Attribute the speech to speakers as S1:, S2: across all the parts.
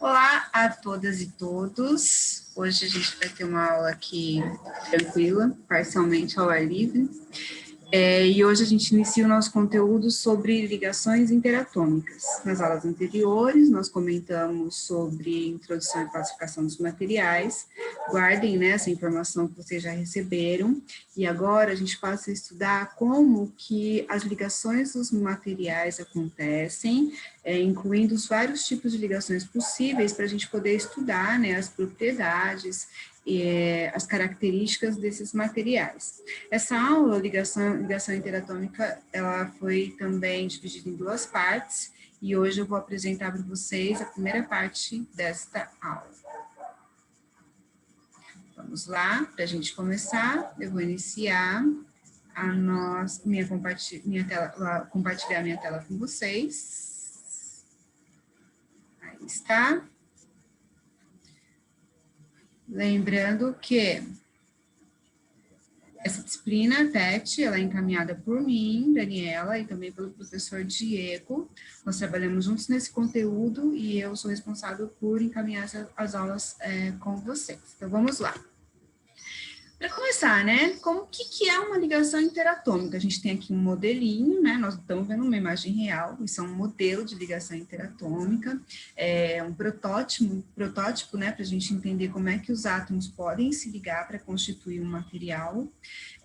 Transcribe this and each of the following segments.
S1: Olá a todas e todos. Hoje a gente vai ter uma aula aqui tranquila, parcialmente ao ar livre. E hoje a gente inicia o nosso conteúdo sobre ligações interatômicas. Nas aulas anteriores, nós comentamos sobre introdução e classificação dos materiais. Guardem, né, essa informação que vocês já receberam. E agora a gente passa a estudar como que as ligações dos materiais acontecem, incluindo os vários tipos de ligações possíveis para a gente poder estudar, né, as propriedades as características desses materiais. Essa aula, ligação interatômica, ela foi também dividida em duas partes, e hoje eu vou apresentar para vocês a primeira parte desta aula. Vamos lá, para a gente começar, eu vou iniciar compartilhar minha tela com vocês. Aí está. Lembrando que essa disciplina, TET, ela é encaminhada por mim, Daniela, e também pelo professor Diego. Nós trabalhamos juntos nesse conteúdo e eu sou responsável por encaminhar as aulas com vocês. Então, vamos lá. Para começar, né, como que é uma ligação interatômica? A gente tem aqui um modelinho, né, nós estamos vendo uma imagem real, isso é um modelo de ligação interatômica, é um protótipo, né, para a gente entender como é que os átomos podem se ligar para constituir um material.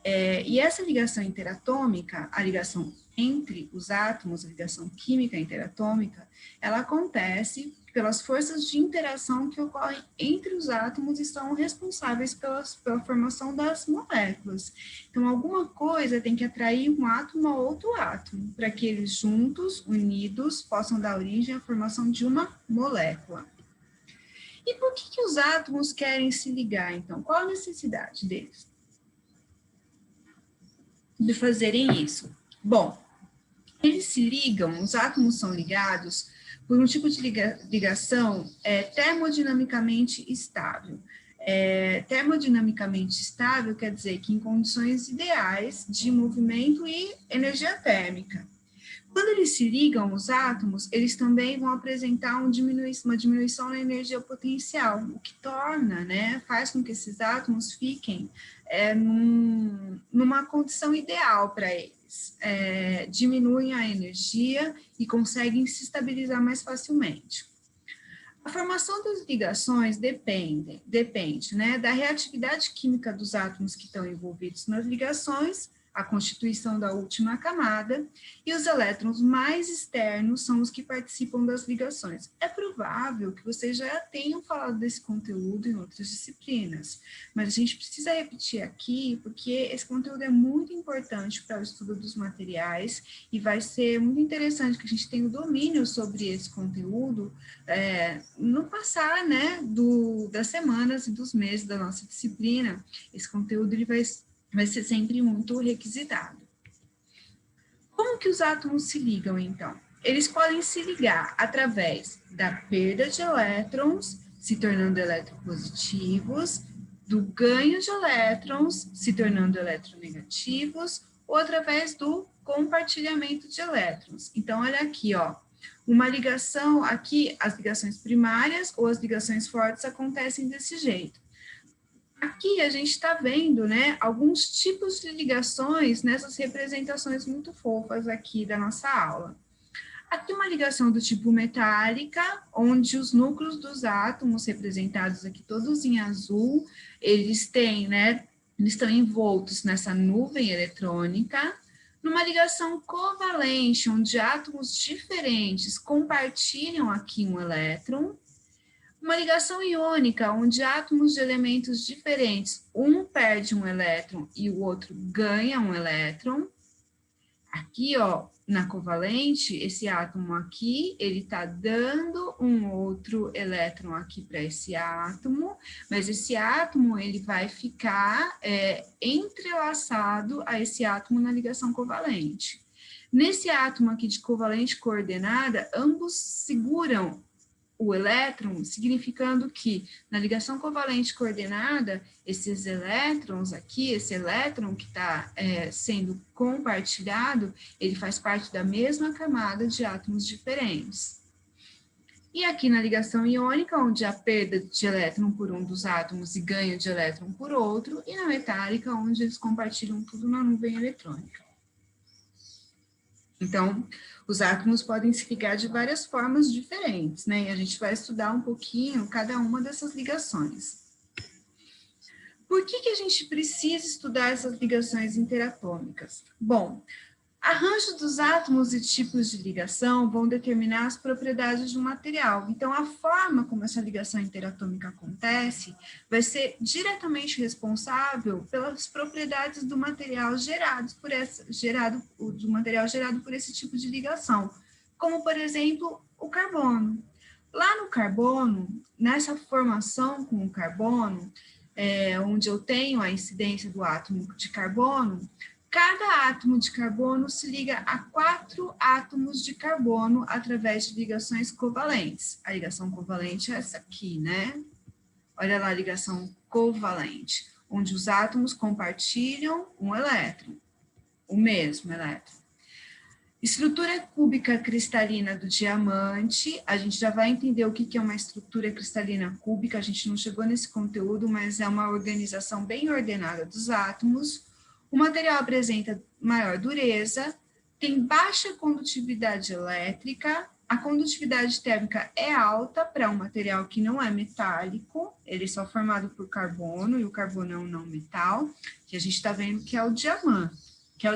S1: E essa ligação interatômica, a ligação entre os átomos, a ligação química interatômica, ela acontece pelas forças de interação que ocorrem entre os átomos e são responsáveis pela formação das moléculas. Então, alguma coisa tem que atrair um átomo a outro átomo, para que eles juntos, unidos, possam dar origem à formação de uma molécula. E por que os átomos querem se ligar, então? Qual a necessidade deles de fazerem isso? Bom, eles se ligam, os átomos são ligados por um tipo de ligação termodinamicamente estável. Termodinamicamente estável quer dizer que em condições ideais de movimento e energia térmica. Quando eles se ligam, os átomos, eles também vão apresentar uma diminuição na energia potencial, o que torna, né, faz com que esses átomos fiquem numa condição ideal para eles. Diminuem a energia e conseguem se estabilizar mais facilmente. A formação das ligações depende, né, da reatividade química dos átomos que estão envolvidos nas ligações, a constituição da última camada, e os elétrons mais externos são os que participam das ligações. É provável que vocês já tenham falado desse conteúdo em outras disciplinas, mas a gente precisa repetir aqui, porque esse conteúdo é muito importante para o estudo dos materiais, e vai ser muito interessante que a gente tenha o domínio sobre esse conteúdo no passar, né, das semanas e dos meses da nossa disciplina. Esse conteúdo ele vai ser sempre muito requisitado. Como que os átomos se ligam, então? Eles podem se ligar através da perda de elétrons, se tornando eletropositivos, do ganho de elétrons, se tornando eletronegativos, ou através do compartilhamento de elétrons. Então, olha aqui, ó, uma ligação, aqui as ligações primárias ou as ligações fortes acontecem desse jeito. Aqui a gente está vendo, né, alguns tipos de ligações nessas representações muito fofas aqui da nossa aula. Aqui uma ligação do tipo metálica, onde os núcleos dos átomos, representados aqui todos em azul, eles têm, né, eles estão envoltos nessa nuvem eletrônica. Numa ligação covalente, onde átomos diferentes compartilham aqui um elétron. Uma ligação iônica, onde átomos de elementos diferentes, um perde um elétron e o outro ganha um elétron. Aqui, ó, na covalente, esse átomo aqui, ele está dando um outro elétron aqui para esse átomo, mas esse átomo, ele vai ficar entrelaçado a esse átomo na ligação covalente. Nesse átomo aqui de covalente coordenada, ambos seguram o elétron, significando que na ligação covalente coordenada, esses elétrons aqui, esse elétron que está sendo compartilhado, ele faz parte da mesma camada de átomos diferentes. E aqui na ligação iônica, onde há perda de elétron por um dos átomos e ganho de elétron por outro, e na metálica, onde eles compartilham tudo na nuvem eletrônica. Então, os átomos podem se ligar de várias formas diferentes, né? E a gente vai estudar um pouquinho cada uma dessas ligações. Por que a gente precisa estudar essas ligações interatômicas? Bom, arranjo dos átomos e tipos de ligação vão determinar as propriedades de um material. Então, a forma como essa ligação interatômica acontece vai ser diretamente responsável pelas propriedades do material gerado por esse tipo de ligação, como, por exemplo, o carbono. Lá no carbono, nessa formação com o carbono, onde eu tenho a incidência do átomo de carbono, cada átomo de carbono se liga a 4 átomos de carbono através de ligações covalentes. A ligação covalente é essa aqui, né? Olha lá a ligação covalente, onde os átomos compartilham um elétron, o mesmo elétron. Estrutura cúbica cristalina do diamante, a gente já vai entender o que é uma estrutura cristalina cúbica, a gente não chegou nesse conteúdo, mas é uma organização bem ordenada dos átomos. O material apresenta maior dureza, tem baixa condutividade elétrica, a condutividade térmica é alta para um material que não é metálico, ele é só formado por carbono, e o carbono é um não metal, que a gente está vendo que é o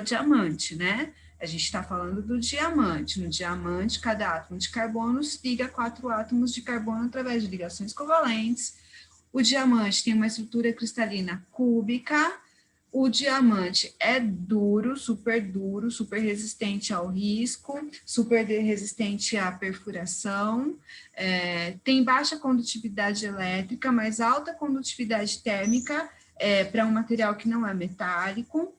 S1: diamante, né? A gente está falando do diamante. No diamante, cada átomo de carbono se liga a 4 átomos de carbono através de ligações covalentes. O diamante tem uma estrutura cristalina cúbica. O diamante é duro, super resistente ao risco, super resistente à perfuração, tem baixa condutividade elétrica, mas alta condutividade térmica para um material que não é metálico,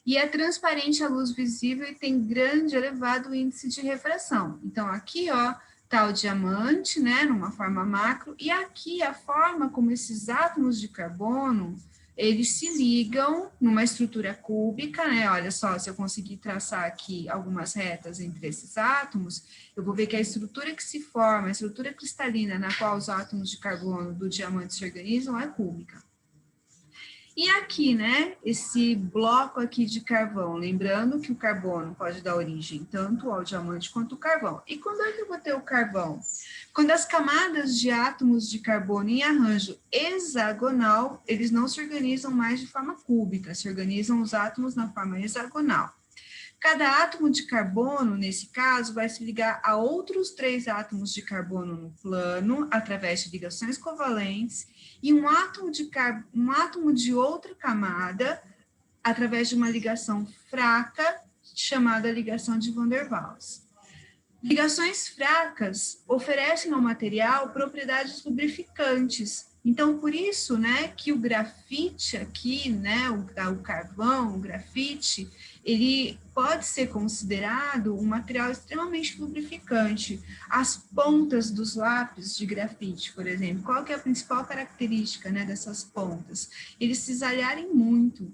S1: e é transparente à luz visível e tem grande, elevado índice de refração. Então, aqui, ó, tá o diamante, né, numa forma macro, e aqui a forma como esses átomos de carbono, eles se ligam numa estrutura cúbica, né, olha só, se eu conseguir traçar aqui algumas retas entre esses átomos, eu vou ver que a estrutura que se forma, a estrutura cristalina na qual os átomos de carbono do diamante se organizam é cúbica. E aqui, né, esse bloco aqui de carvão, lembrando que o carbono pode dar origem tanto ao diamante quanto ao carvão. E quando é que eu vou ter o carvão? Quando as camadas de átomos de carbono em arranjo hexagonal, eles não se organizam mais de forma cúbica, se organizam os átomos na forma hexagonal. Cada átomo de carbono, nesse caso, vai se ligar a outros 3 átomos de carbono no plano, através de ligações covalentes, e um átomo de outra camada, através de uma ligação fraca, chamada ligação de Van der Waals. Ligações fracas oferecem ao material propriedades lubrificantes. Então, por isso, né, que o grafite aqui, né, o carvão, o grafite, ele pode ser considerado um material extremamente lubrificante. As pontas dos lápis de grafite, por exemplo, qual que é a principal característica, né, dessas pontas? Eles se cisalharem muito.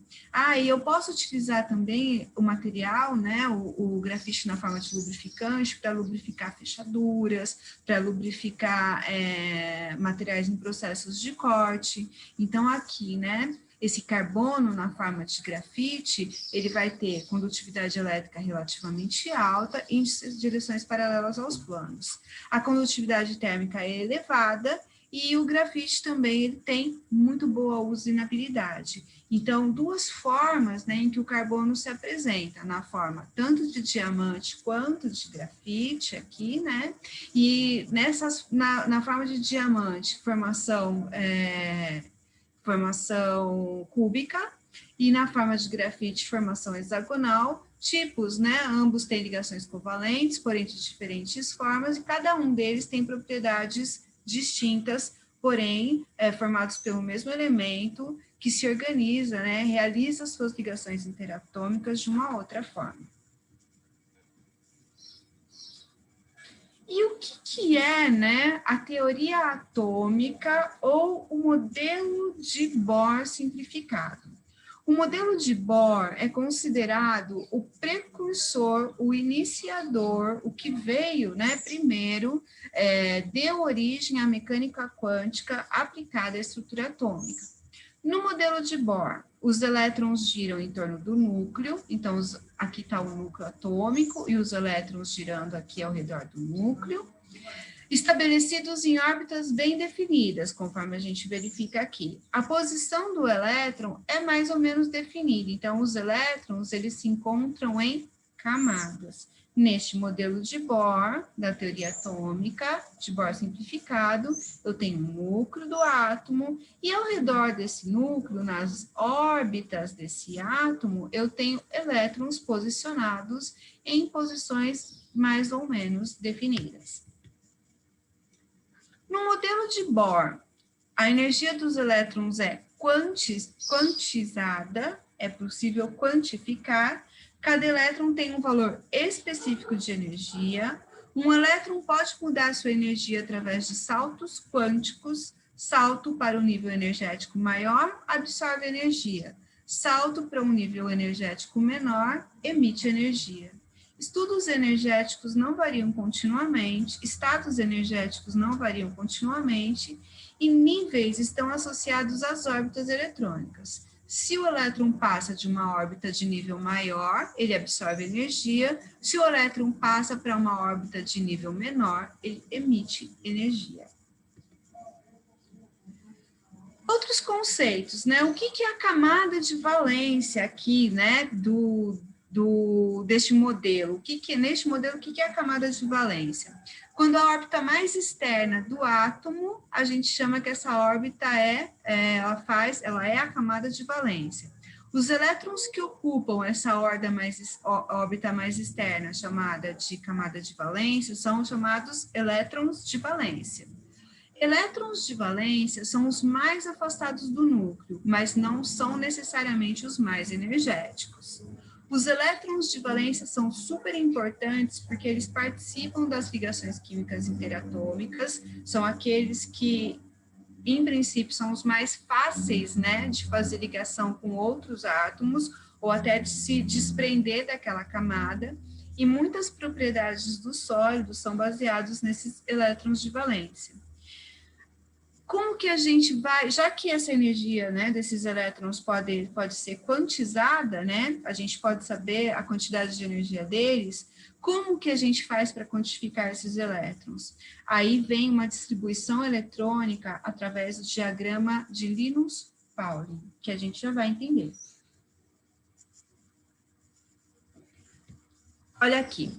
S1: E eu posso utilizar também o material, né, o grafite na forma de lubrificante, para lubrificar fechaduras, para lubrificar materiais em processos de corte. Então, aqui, né, esse carbono na forma de grafite, ele vai ter condutividade elétrica relativamente alta, índices de direções paralelas aos planos. A condutividade térmica é elevada e o grafite também ele tem muito boa usinabilidade. Então, 2 formas, né, em que o carbono se apresenta, na forma tanto de diamante quanto de grafite aqui, né, e na forma de diamante, formação cúbica, e na forma de grafite, formação hexagonal, tipos, né, ambos têm ligações covalentes, porém de diferentes formas, e cada um deles tem propriedades distintas, porém, formados pelo mesmo elemento, que se organiza, né, realiza suas ligações interatômicas de uma outra forma. E o que é, né, a teoria atômica ou o modelo de Bohr simplificado? O modelo de Bohr é considerado o precursor, o iniciador, o que veio, né, primeiro, deu origem à mecânica quântica aplicada à estrutura atômica. No modelo de Bohr, os elétrons giram em torno do núcleo, então aqui está o núcleo atômico e os elétrons girando aqui ao redor do núcleo, estabelecidos em órbitas bem definidas, conforme a gente verifica aqui. A posição do elétron é mais ou menos definida, então os elétrons eles se encontram em camadas. Neste modelo de Bohr, da teoria atômica, de Bohr simplificado, eu tenho o núcleo do átomo, e ao redor desse núcleo, nas órbitas desse átomo, eu tenho elétrons posicionados em posições mais ou menos definidas. No modelo de Bohr, a energia dos elétrons é quantizada, é possível quantificar, cada elétron tem um valor específico de energia, um elétron pode mudar sua energia através de saltos quânticos, salto para um nível energético maior, absorve energia, salto para um nível energético menor, emite energia. Estudos energéticos não variam continuamente, estados energéticos não variam continuamente, e níveis estão associados às órbitas eletrônicas. Se o elétron passa de uma órbita de nível maior, ele absorve energia. Se o elétron passa para uma órbita de nível menor, ele emite energia. Outros conceitos, né? O que é a camada de valência aqui, né, deste modelo? Neste modelo, o que é a camada de valência? Quando a órbita mais externa do átomo, a gente chama que essa órbita ela é a camada de valência. Os elétrons que ocupam essa órbita mais externa, chamada de camada de valência, são chamados elétrons de valência. Elétrons de valência são os mais afastados do núcleo, mas não são necessariamente os mais energéticos. Os elétrons de valência são super importantes porque eles participam das ligações químicas interatômicas, são aqueles que, em princípio, são os mais fáceis, né, de fazer ligação com outros átomos ou até de se desprender daquela camada, e muitas propriedades dos sólidos são baseadas nesses elétrons de valência. Como que a gente vai, já que essa energia, né, desses elétrons pode ser quantizada, né, a gente pode saber a quantidade de energia deles, como que a gente faz para quantificar esses elétrons? Aí vem uma distribuição eletrônica através do diagrama de Linus-Pauling, que a gente já vai entender. Olha aqui.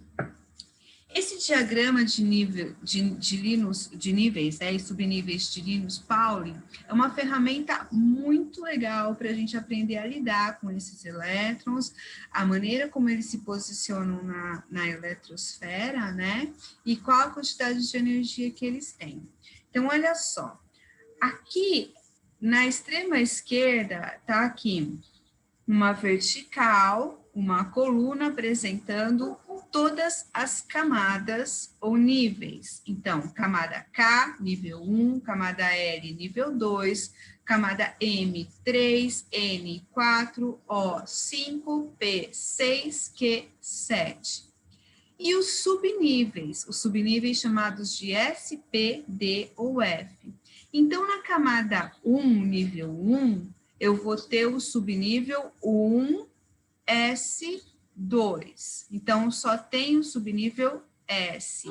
S1: Esse diagrama de níveis e subníveis de Linus-Pauling é uma ferramenta muito legal para a gente aprender a lidar com esses elétrons, a maneira como eles se posicionam na eletrosfera, né? E qual a quantidade de energia que eles têm. Então, olha só. Aqui, na extrema esquerda, está aqui uma vertical, uma coluna apresentando todas as camadas ou níveis. Então, camada K, nível 1, camada L, nível 2, camada M, 3, N, 4, O, 5, P, 6, Q, 7. E os subníveis chamados de S, P, D ou F. Então, na camada 1, nível 1, eu vou ter o subnível 1S2. Então, só tem o subnível S.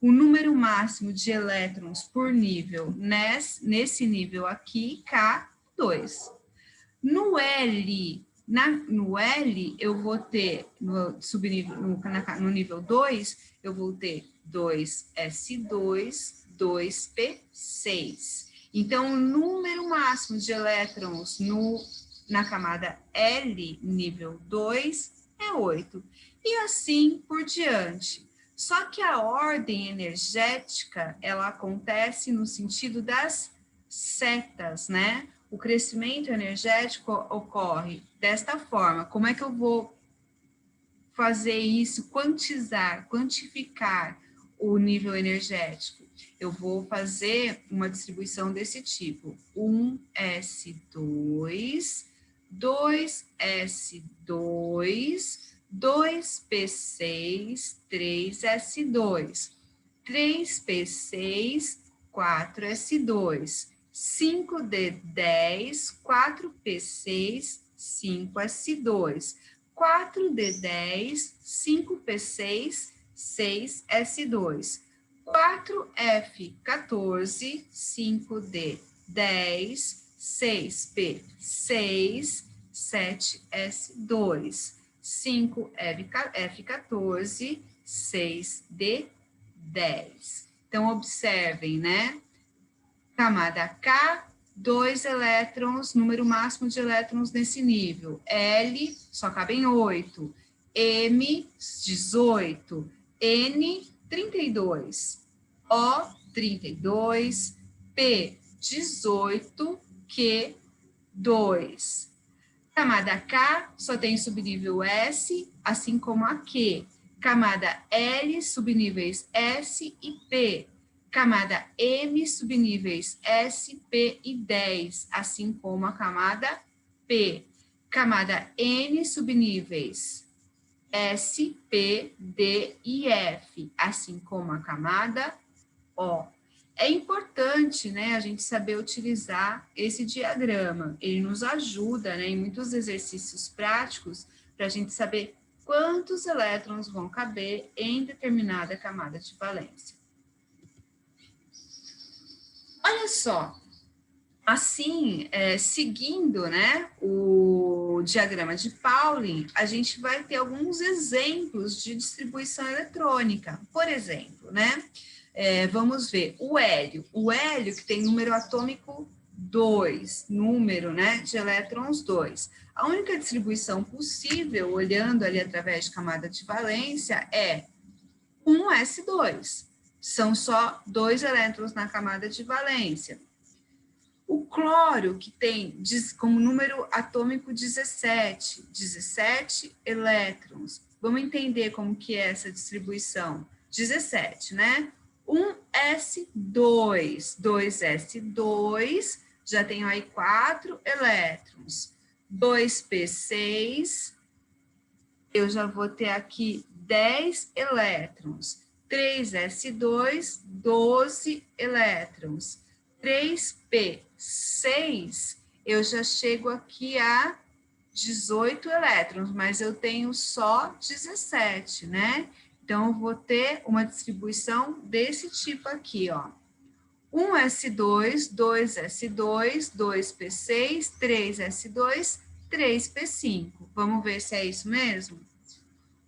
S1: O número máximo de elétrons por nível nesse nível aqui, K2. No L, eu vou ter, no nível 2, eu vou ter 2S2, 2P6. Então, o número máximo de elétrons na camada L, nível 2, é 8. E assim por diante. Só que a ordem energética, ela acontece no sentido das setas, né? O crescimento energético ocorre desta forma. Como é que eu vou fazer isso, quantificar o nível energético? Eu vou fazer uma distribuição desse tipo, 1S2, 2S2, 2P6, 3S2, 3P6, 4S2, 5D10, 4P6, 5S2, 4D10, 5P6, 6S2, 4F14, 5D10, 6P6, 7S2, 5F14, 6D10. Então, observem, né? Camada K, 2 elétrons, número máximo de elétrons nesse nível. L, só cabem 8. M, 18. N, 32. O, 32. P, 18. Q, 2. Camada K, só tem subnível S, assim como a Q. Camada L, subníveis S e P. Camada M, subníveis S, P e 10, assim como a camada P. Camada N, subníveis S, P, D e F, assim como a camada O. É importante, né, a gente saber utilizar esse diagrama. Ele nos ajuda, né, em muitos exercícios práticos para a gente saber quantos elétrons vão caber em determinada camada de valência. Olha só, assim, seguindo, né, o diagrama de Pauling, a gente vai ter alguns exemplos de distribuição eletrônica. Por exemplo, né, vamos ver o hélio que tem número atômico 2, número, né, de elétrons 2. A única distribuição possível, olhando ali através de camada de valência, é 1s2. São só 2 elétrons na camada de valência. O cloro, que tem como número atômico 17, 17 elétrons. Vamos entender como que é essa distribuição. 17, né? 1s2, 2s2, já tenho aí 4 elétrons. 2p6, eu já vou ter aqui 10 elétrons. 3s2, 12 elétrons. 3p6, eu já chego aqui a 18 elétrons, mas eu tenho só 17, né? Então, eu vou ter uma distribuição desse tipo aqui, ó. 1s2, 2s2, 2p6, 3s2, 3p5. Vamos ver se é isso mesmo?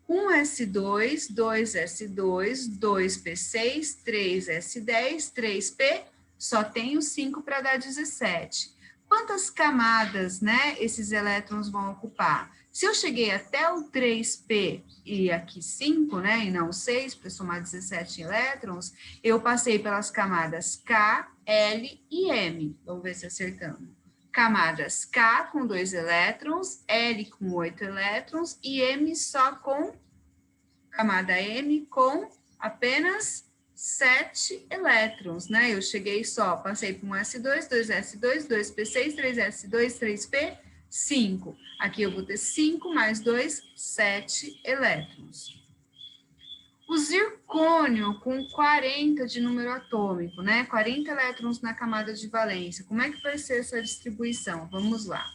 S1: 1s2, 2s2, 2p6, 3s10, 3p, só tenho 5 para dar 17. Quantas camadas, né, esses elétrons vão ocupar? Se eu cheguei até o 3p e aqui 5, né, e não 6, para somar 17 elétrons, eu passei pelas camadas K, L e M. Vamos ver se acertamos. Camadas K com 2 elétrons, L com 8 elétrons e M só com, camada M com apenas 7 elétrons, né? Eu cheguei só, passei por um S2, 2S2, 2P6, 3S2, 3P, 5. Aqui eu vou ter 5 mais 2, 7 elétrons. O zircônio com 40 de número atômico, né? 40 elétrons na camada de valência. Como é que vai ser essa distribuição? Vamos lá.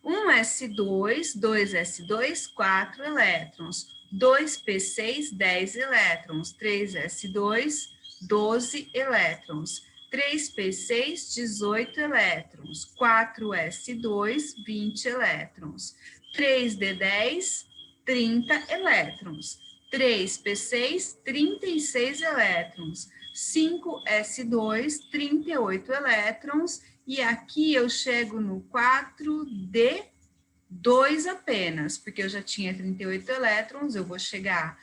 S1: 1s2, 2s2, 4 elétrons. 2p6, 10 elétrons. 3s2, 12 elétrons. 3p6, 18 elétrons. 4s2, 20 elétrons. 3d10, 30 elétrons. 3p6, 36 elétrons. 5s2, 38 elétrons. E aqui eu chego no 4d2 apenas, porque eu já tinha 38 elétrons, eu vou chegar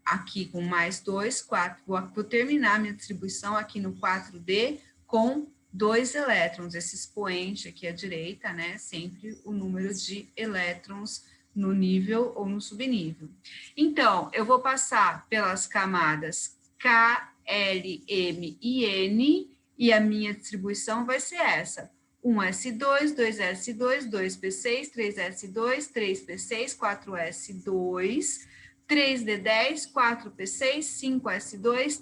S1: aqui com mais 2, 4, vou terminar minha distribuição aqui no 4d com 2 elétrons, esse expoente aqui à direita, né, sempre o número de elétrons no nível ou no subnível. Então, eu vou passar pelas camadas K, L, M e N, e a minha distribuição vai ser essa. 1s2, 2s2, 2p6, 3s2, 3p6, 4s2, 3d10, 4p6, 5s2,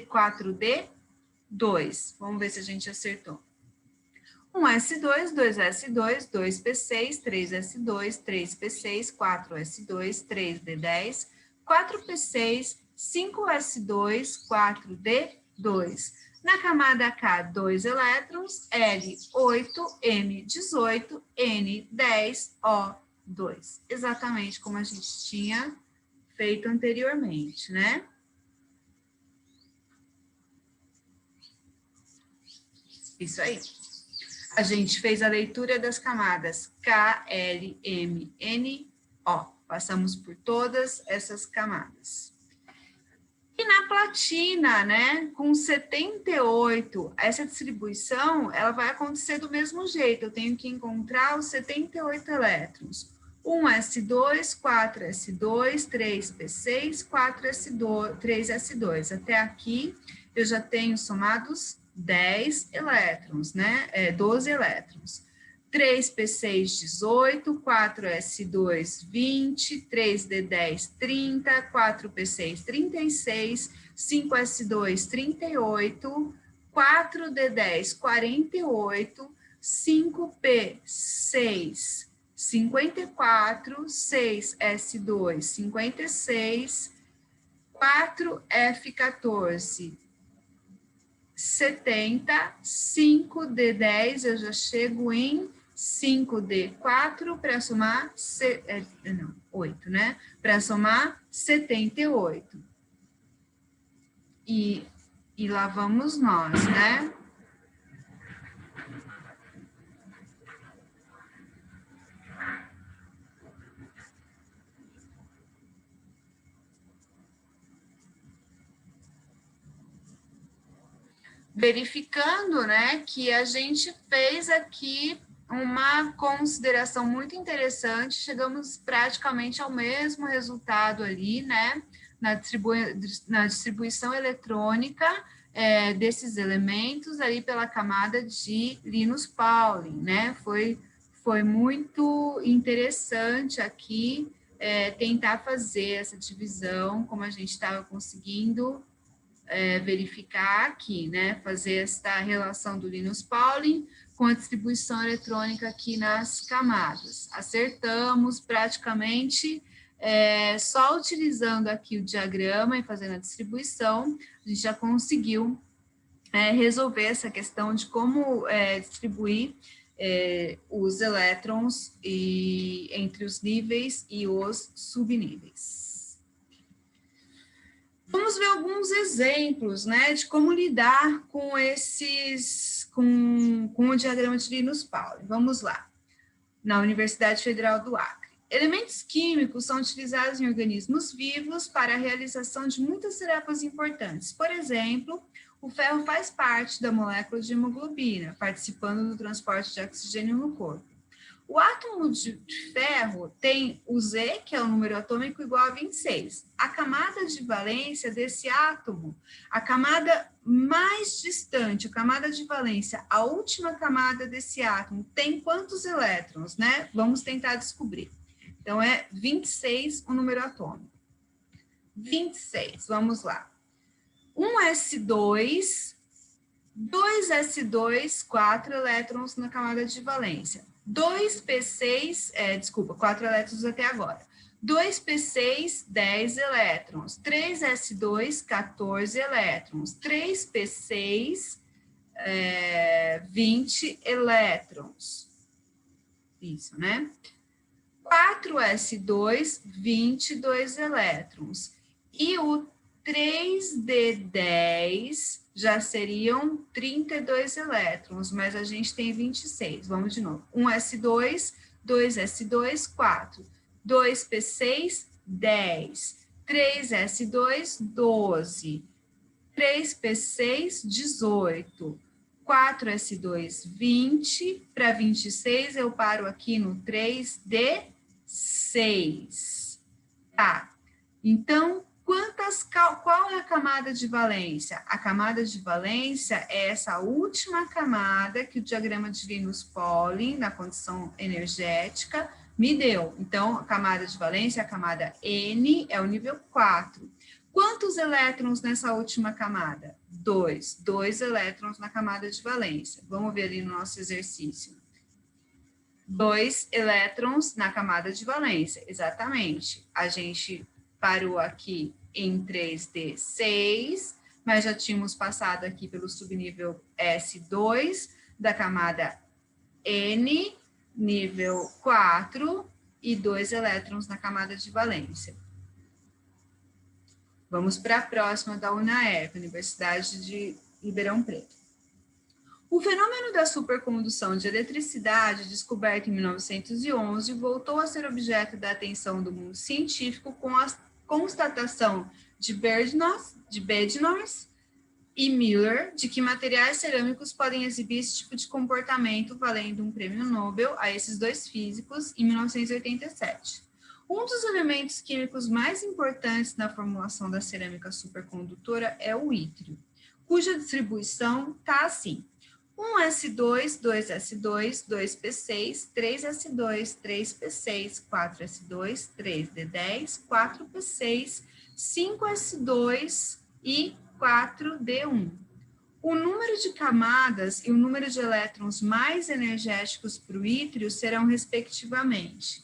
S1: 4d2. Vamos ver se a gente acertou. 1s2, 2s2, 2p6, 3s2, 3p6, 4s2, 3d10, 4p6, 5s2, 4d2. Na camada K, 2 elétrons, L, 8, M, 18, N, 10, O, 2. Exatamente como a gente tinha feito anteriormente, né? Isso aí. A gente fez a leitura das camadas K, L, M, N, O. Passamos por todas essas camadas. E na platina, né, com 78, essa distribuição, ela vai acontecer do mesmo jeito. Eu tenho que encontrar os 78 elétrons. 1s2, 4s2, 3p6, 4s2, 3s2. Até aqui, eu já tenho somados 10 elétrons, né? 12 elétrons. 3p6, 18, 4s2, 20, 3d10, 30, 4p6, 36, 5s2, 38, 4d10, 48, 5p6, 54, 6s2, 56, 4f14, 70, 5d10, eu já chego em 5d4 para somar, 8, né? Para somar 78. E lá vamos nós, né? Verificando, né, que a gente fez aqui uma consideração muito interessante, chegamos praticamente ao mesmo resultado ali, né, na distribuição eletrônica desses elementos ali pela camada de Linus Pauling, né, foi muito interessante aqui tentar fazer essa divisão, como a gente estava conseguindo verificar aqui, né, fazer esta relação do Linus Pauling com a distribuição eletrônica aqui nas camadas. Acertamos praticamente, só utilizando aqui o diagrama e fazendo a distribuição, a gente já conseguiu resolver essa questão de como distribuir os elétrons entre os níveis e os subníveis. Vamos ver alguns exemplos, né, de como lidar com com o diagrama de Linus Pauling. Vamos lá. Na Universidade Federal do Acre. Elementos químicos são utilizados em organismos vivos para a realização de muitas tarefas importantes. Por exemplo, o ferro faz parte da molécula de hemoglobina, participando do transporte de oxigênio no corpo. O átomo de ferro tem o Z, que é o número atômico, igual a 26. A camada de valência desse átomo, a camada mais distante, a camada de valência, a última camada desse átomo, tem quantos elétrons, né? Vamos tentar descobrir. Então, é 26 o número atômico. 26, vamos lá. 1s2, 2s2, 4 elétrons na camada de valência. 2p6, 4 elétrons até agora. 2p6, 10 elétrons. 3s2, 14 elétrons. 3p6, 20 elétrons. Isso, né? 4s2, 22 elétrons. E o 3d10 já seriam 32 elétrons, mas a gente tem 26. Vamos de novo. 1s2, 2s2, 4. 2p6, 10. 3s2, 12. 3p6, 18. 4s2, 20. Para 26, eu paro aqui no 3d6. Tá. Então, Qual é a camada de valência? A camada de valência é essa última camada que o diagrama de Linus-Pauling, na condição energética, me deu. Então, a camada de valência, a camada N, é o nível 4. Quantos elétrons nessa última camada? 2. 2 elétrons na camada de valência. Vamos ver ali no nosso exercício. 2 elétrons na camada de valência, exatamente. A gente parou aqui em 3D6, mas já tínhamos passado aqui pelo subnível S2 da camada N, nível 4, e 2 elétrons na camada de valência. Vamos para a próxima da UNAERP, Universidade de Ribeirão Preto. O fenômeno da supercondução de eletricidade, descoberto em 1911, voltou a ser objeto da atenção do mundo científico com a constatação de Bednorz e Miller de que materiais cerâmicos podem exibir esse tipo de comportamento, valendo um prêmio Nobel a esses dois físicos em 1987. Um dos elementos químicos mais importantes na formulação da cerâmica supercondutora é o ítrio, cuja distribuição está assim: 1s2, 2s2, 2p6, 3s2, 3p6, 4s2, 3d10, 4p6, 5s2 e 4d1. O número de camadas e o número de elétrons mais energéticos para o ítrio serão, respectivamente,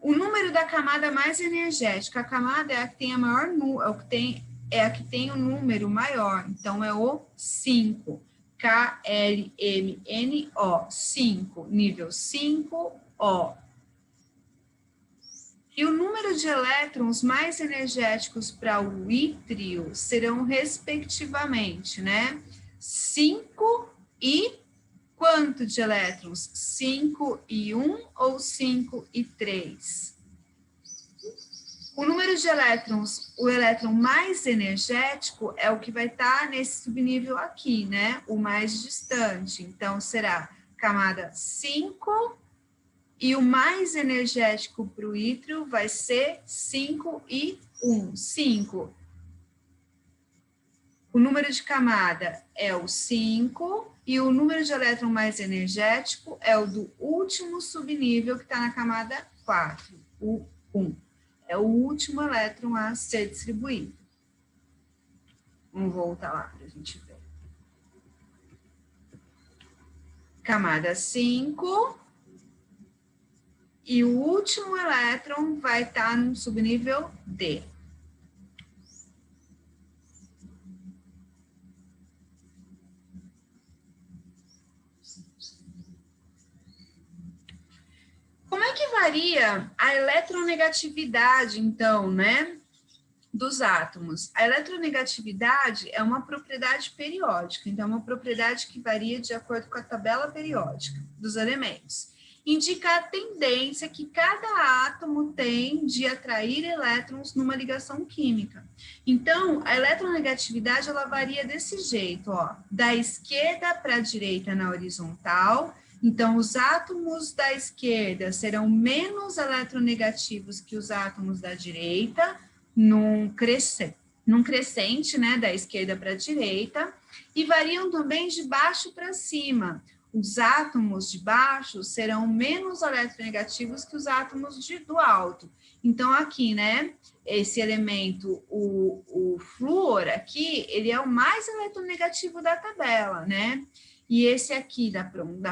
S1: o número da camada mais energética. A camada é a que tem a maior, é a que tem o número maior, então é o 5, KLMNO, 5, nível 5, O. E o número de elétrons mais energéticos para o ítrio serão, respectivamente, né? 5 e quanto de elétrons? 5 e 1 ou 5 e 3? O número de elétrons, o elétron mais energético é o que vai estar nesse subnível aqui, né? O mais distante. Então, será camada 5 e o mais energético para o ítrio vai ser 5 e 1. 5. O número de camada é o 5 e o número de elétron mais energético é o do último subnível que está na camada 4, o 1. É o último elétron a ser distribuído. Vamos voltar lá para a gente ver. Camada 5. E o último elétron vai estar no subnível D. Como é que varia a eletronegatividade, então, né, dos átomos? A eletronegatividade é uma propriedade periódica, então é uma propriedade que varia de acordo com a tabela periódica dos elementos. Indica a tendência que cada átomo tem de atrair elétrons numa ligação química. Então, a eletronegatividade, ela varia desse jeito, ó, da esquerda para a direita na horizontal. Então, os átomos da esquerda serão menos eletronegativos que os átomos da direita, num crescente, né, da esquerda para a direita, e variam também de baixo para cima. Os átomos de baixo serão menos eletronegativos que os átomos do alto. Então, aqui, né, esse elemento, o flúor aqui, ele é o mais eletronegativo da tabela, né? E esse aqui da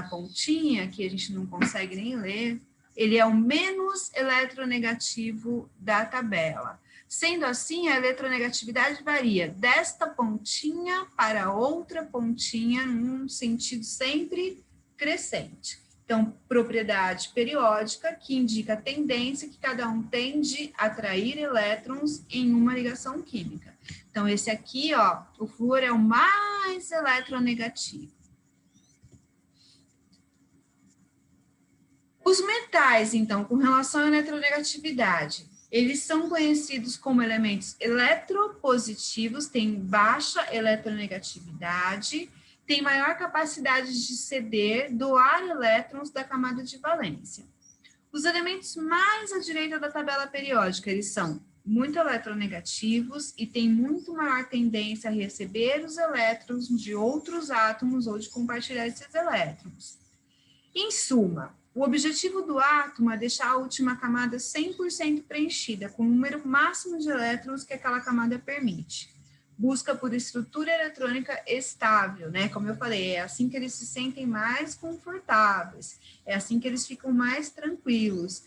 S1: pontinha, que a gente não consegue nem ler, ele é o menos eletronegativo da tabela. Sendo assim, a eletronegatividade varia desta pontinha para outra pontinha, num sentido sempre crescente. Então, propriedade periódica que indica a tendência que cada um tem de atrair elétrons em uma ligação química. Então, esse aqui, ó, o flúor é o mais eletronegativo. Os metais, então, com relação à eletronegatividade, eles são conhecidos como elementos eletropositivos, têm baixa eletronegatividade, têm maior capacidade de ceder, doar elétrons da camada de valência. Os elementos mais à direita da tabela periódica, eles são muito eletronegativos e têm muito maior tendência a receber os elétrons de outros átomos ou de compartilhar esses elétrons. Em suma, o objetivo do átomo é deixar a última camada 100% preenchida, com o número máximo de elétrons que aquela camada permite. Busca por estrutura eletrônica estável, né? Como eu falei, é assim que eles se sentem mais confortáveis, é assim que eles ficam mais tranquilos,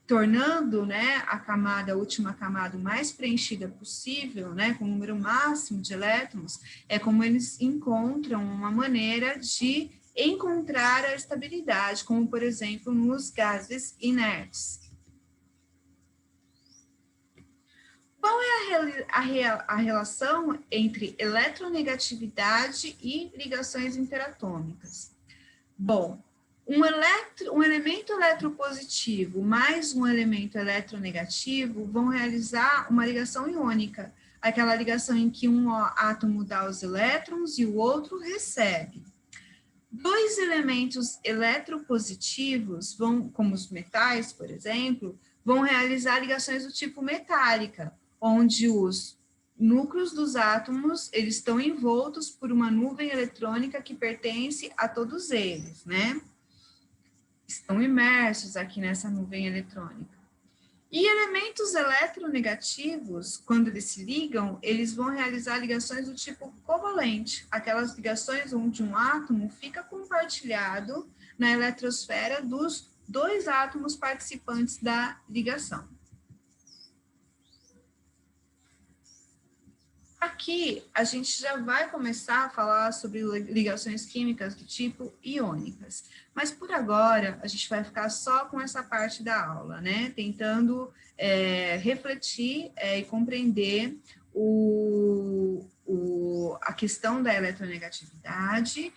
S1: tornando, né, a última camada, o mais preenchida possível, né, com o número máximo de elétrons, é como eles encontram uma maneira de encontrar a estabilidade, como, por exemplo, nos gases inertes. Qual é a relação entre eletronegatividade e ligações interatômicas? Bom, um elemento eletropositivo mais um elemento eletronegativo vão realizar uma ligação iônica, aquela ligação em que um átomo dá os elétrons e o outro recebe. Dois elementos eletropositivos, como os metais, por exemplo, vão realizar ligações do tipo metálica, onde os núcleos dos átomos, eles estão envoltos por uma nuvem eletrônica que pertence a todos eles, né? Estão imersos aqui nessa nuvem eletrônica. E elementos eletronegativos, quando eles se ligam, eles vão realizar ligações do tipo covalente, aquelas ligações onde um átomo fica compartilhado na eletrosfera dos dois átomos participantes da ligação. Aqui, a gente já vai começar a falar sobre ligações químicas do tipo iônicas, mas por agora, a gente vai ficar só com essa parte da aula, né? Tentando refletir e compreender a questão da eletronegatividade,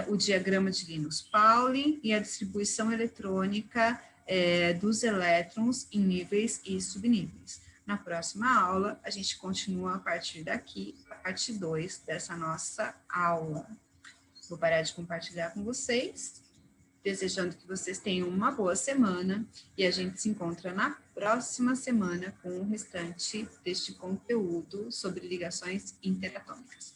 S1: o diagrama de Linus-Pauling e a distribuição eletrônica dos elétrons em níveis e subníveis. Na próxima aula, a gente continua a partir daqui, a parte 2 dessa nossa aula. Vou parar de compartilhar com vocês, desejando que vocês tenham uma boa semana e a gente se encontra na próxima semana com o restante deste conteúdo sobre ligações interatômicas.